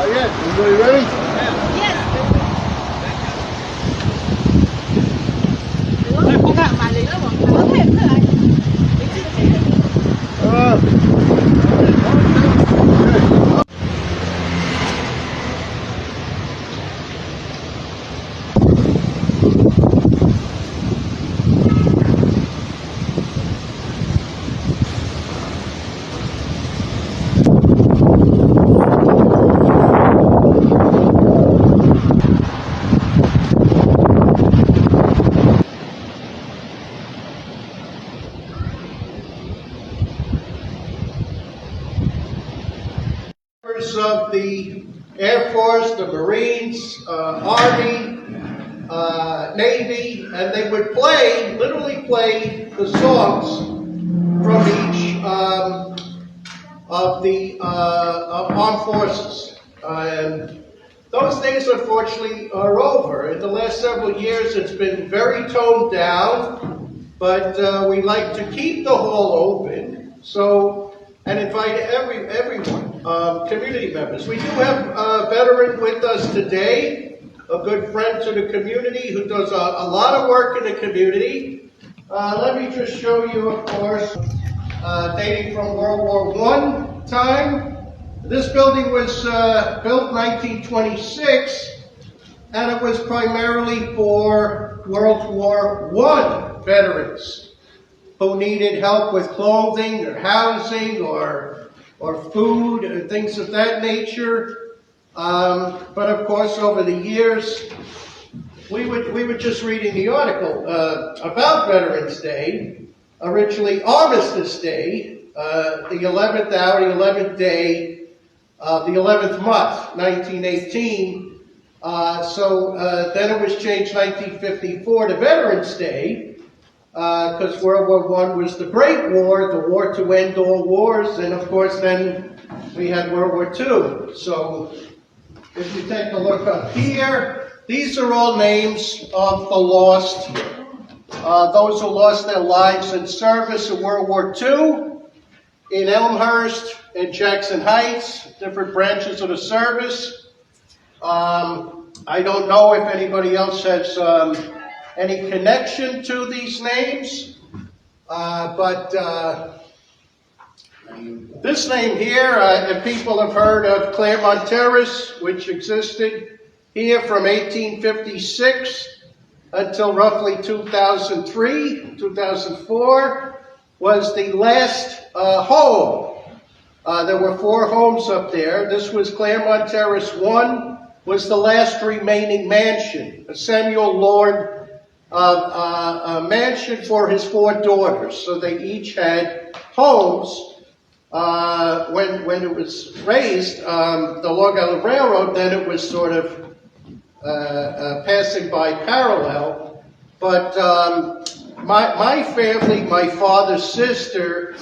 Bien, everybody ready? Of the Air Force, the Marines, Army, Navy, and they would literally play the songs from each of the armed forces. And those days, unfortunately, are over. In the last several years, it's been very toned down, but we like to keep the hall open. And invite everyone, community members. We do have a veteran with us today, a good friend to the community who does a lot of work in the community. Let me just show you, of course, dating from World War I time. This building was built in 1926, and it was primarily for World War I veterans who needed help with clothing or housing or food and things of that nature. But of course, over the years, we were just reading the article about Veterans Day, originally Armistice Day, the 11th hour, the 11th day of the 11th month, 1918. Then it was changed 1954 to Veterans Day, because World War I was the Great War, the war to end all wars, and of course then we had World War II. So if you take a look up here, these are all names of the lost, those who lost their lives in service in World War II, in Elmhurst, in Jackson Heights, different branches of the service. I don't know if anybody else has any connection to these names, but this name here, and people have heard of Claremont Terrace, which existed here from 1856 until roughly 2003, 2004, was the last home. There were 4 homes up there. This was Claremont Terrace 1, was the last remaining mansion, a Samuel Lord a mansion for his 4 daughters. So they each had homes. When it was raised, the Long Island Railroad, then it was sort of passing by parallel. But my family, my father's sister,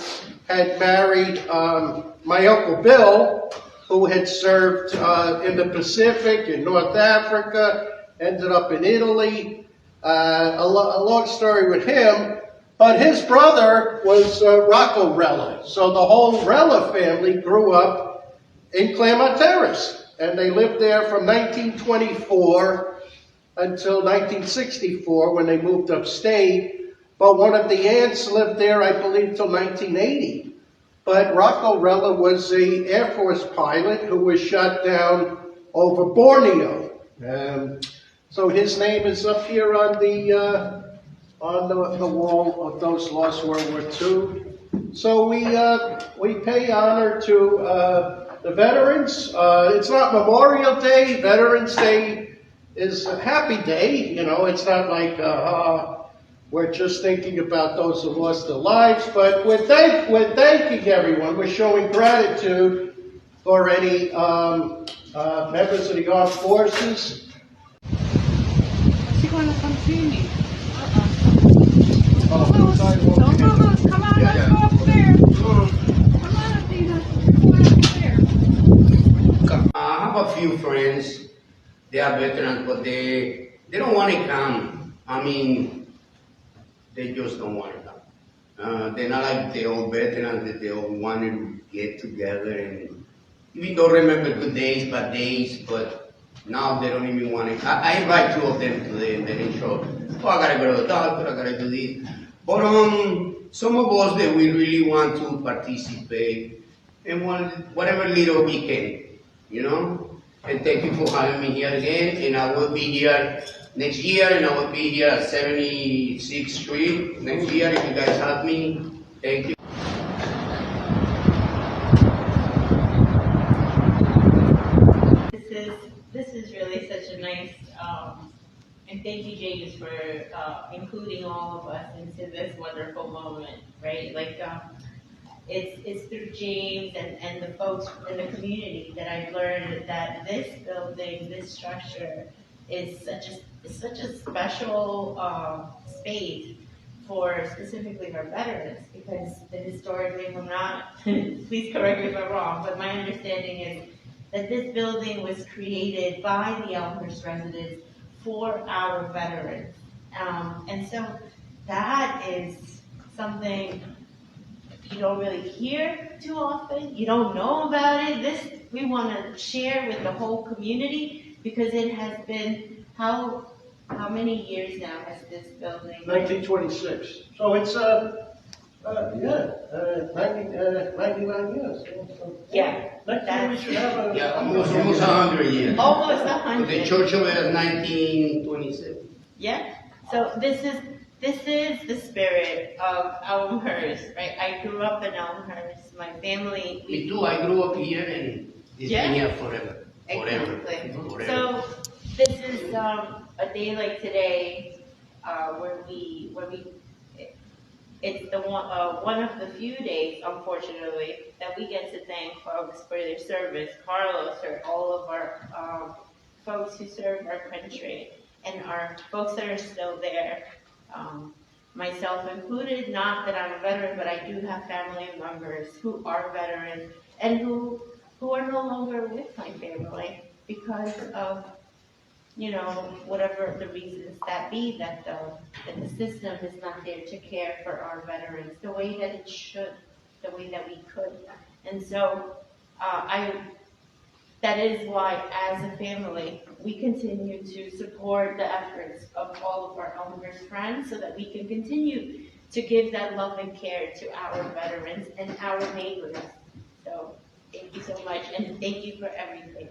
had married my Uncle Bill, who had served in the Pacific, in North Africa, ended up in Italy. A long story with him, but his brother was Rocco Rella. So the whole Rella family grew up in Claremont Terrace, and they lived there from 1924 until 1964 when they moved upstate. But one of the aunts lived there, I believe, till 1980. But Rocco Rella was an Air Force pilot who was shot down over Borneo. So his name is up here on the wall of those lost World War II. So we pay honor to the veterans. It's not Memorial Day. Veterans Day is a happy day. You know, it's not like we're just thinking about those who lost their lives. But we're thanking everyone. We're showing gratitude for any members of the armed forces. She want to come see me. Come on, let's go up there. Come on, Athena. Go up there. I have a few friends. They are veterans, but they don't want to come. I mean, they just don't want to come. They're not like the old veterans that they all wanted to get together and even though remember good days, bad days, but now they don't even want to. I invite two of them today and they didn't show up. Oh, I gotta go to the doctor, I gotta do this. But some of us that we really want to participate in whatever little we can, you know? And thank you for having me here again, and I will be here next year, and I will be here at 76th Street next year if you guys help me. Thank you. This is really such a nice, and thank you, James, for including all of us into this wonderful moment, right? Like, it's through James and the folks in the community that I've learned that this building, this structure, is such a special space for specifically our veterans, because historically, if I'm not, please correct me if I'm wrong, but my understanding is that this building was created by the Elmhurst residents for our veterans. And so that is something you don't really hear too often. You don't know about it. This we want to share with the whole community, because it has been, how many years now has this building? 1926. So it's, 99 years. Yeah. Next year we should have a. Yeah, almost 100 years. Almost The 100. church of it is 1927. Yeah. So this is the spirit of Elmhurst, right? I grew up in Elmhurst. My family. Me too, I grew up here and it's been here forever. Exactly. Forever. So this is a day like today where we it's the one of the few days, unfortunately, that we get to thank folks for their service. Carlos, or all of our folks who serve our country, and our folks that are still there, myself included. Not that I'm a veteran, but I do have family members who are veterans and who are no longer with my family because of, whatever the reasons that be, that the system is not there to care for our veterans the way that it should, the way that we could. And so that is why, as a family, we continue to support the efforts of all of our Elmhurst friends so that we can continue to give that love and care to our veterans and our neighbors. So thank you so much, and thank you for everything.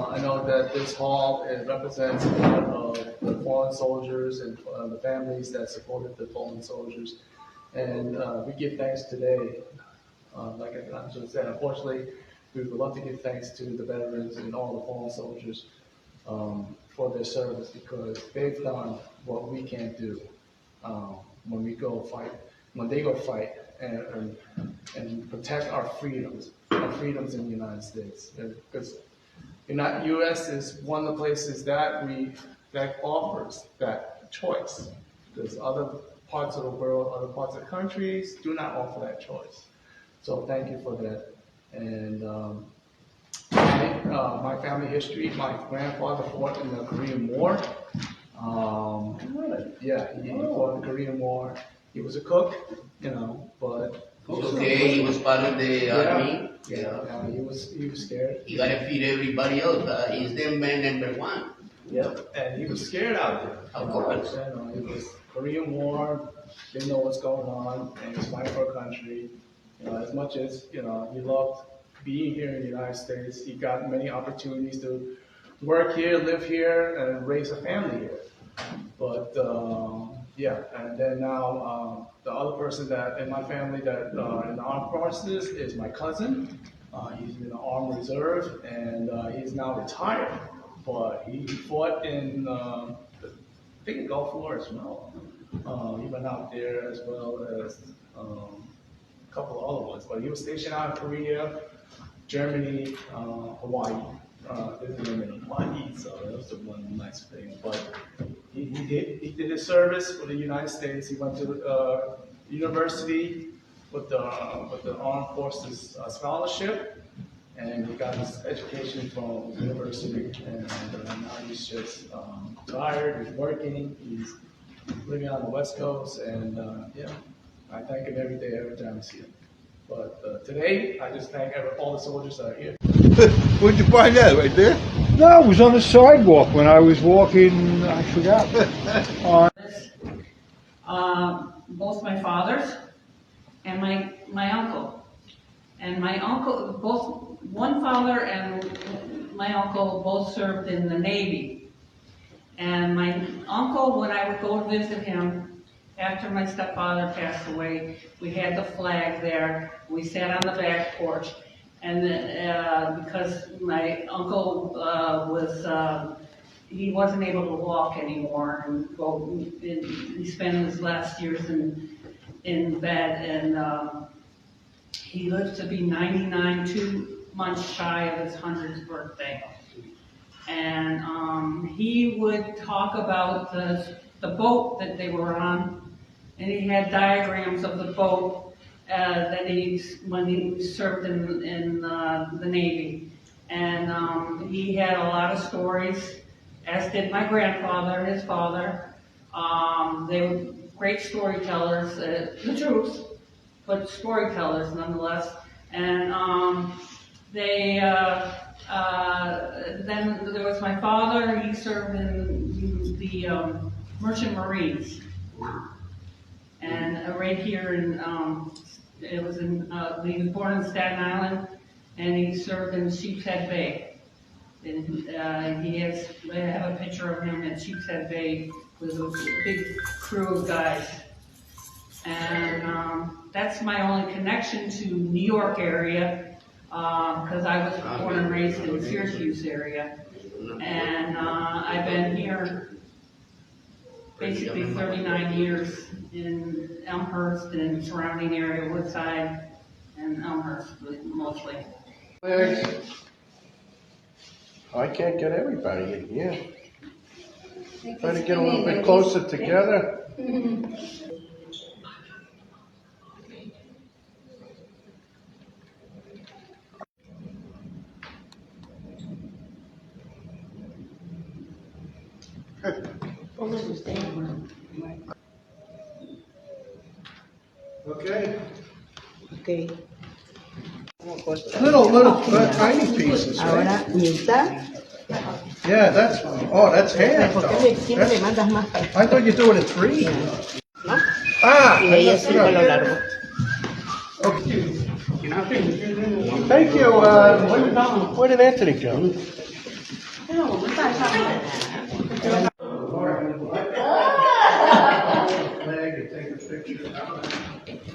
I know that this hall represents a lot of the fallen soldiers and the families that supported the fallen soldiers. And we give thanks today. Like I just said, unfortunately, we would love to give thanks to the veterans and all the fallen soldiers for their service, because they've done what we can't do when we go fight, when they go fight and protect our freedoms in the United States. Because U.S. is one of the places that offers that choice, because other parts of the world, other parts of the countries do not offer that choice. So thank you for that. And my family history, my grandfather fought in the Korean War. Yeah, he fought in the Korean War. He was a cook, but Okay, he was part of the army. Yeah, he was scared. He gotta feed everybody else. He's the man number one. Yep, and he was scared out there. Of course. It was Korean War, didn't know what's going on, and he was fighting for a country. As much as he loved being here in the United States, he got many opportunities to work here, live here, and raise a family here. But and then now the other person that in my family that in the armed forces is my cousin. He's in the Armed Reserve, and he's now retired. But he fought in, I think, Gulf War as well. He went out there as well as a couple of other ones. But he was stationed out in Korea, Germany, Hawaii. There's him in Hawaii, so that was the one nice thing. But he did his service for the United States. He went to university with the Armed Forces scholarship, and he got his education from university. And now he's just tired. He's working. He's living on the West Coast, and yeah, I thank him every day, every time I see him. But today, I just thank all the soldiers that are here. Where'd you find that? Right there? No, it was on the sidewalk when I was walking, I forgot. Both my fathers and my uncle. And my uncle, both, one father and my uncle both served in the Navy. And my uncle, when I would go to visit him, after my stepfather passed away, we had the flag there. We sat on the back porch. And because my uncle he wasn't able to walk anymore, and he spent his last years in bed, and he lived to be 99, 2 months shy of his 100th birthday. And he would talk about the boat that they were on, and he had diagrams of the boat when he served in the Navy. And he had a lot of stories, as did my grandfather, his father. They were great storytellers, the truth, but storytellers nonetheless. And then there was my father. He served in the Merchant Marines, and right here in he was born in Staten Island, and he served in Sheepshead Bay. And I have a picture of him at Sheepshead Bay with a big crew of guys. And that's my only connection to New York area, because I was born and raised in the Syracuse area. And I've been here basically 39 years in Elmhurst and surrounding area, Woodside and Elmhurst mostly. I can't get everybody in here. Try to get a little bit closer together. Okay. Okay. Little tiny pieces, Ahora, right? mitad. Yeah, that's half. ¿Por qué siempre me mandas más para acá? I thought you were doing it three. ¿No? Ah, Y de ella siempre a lo largo. okay. Thank you. Where did Anthony go? Flag and take a picture.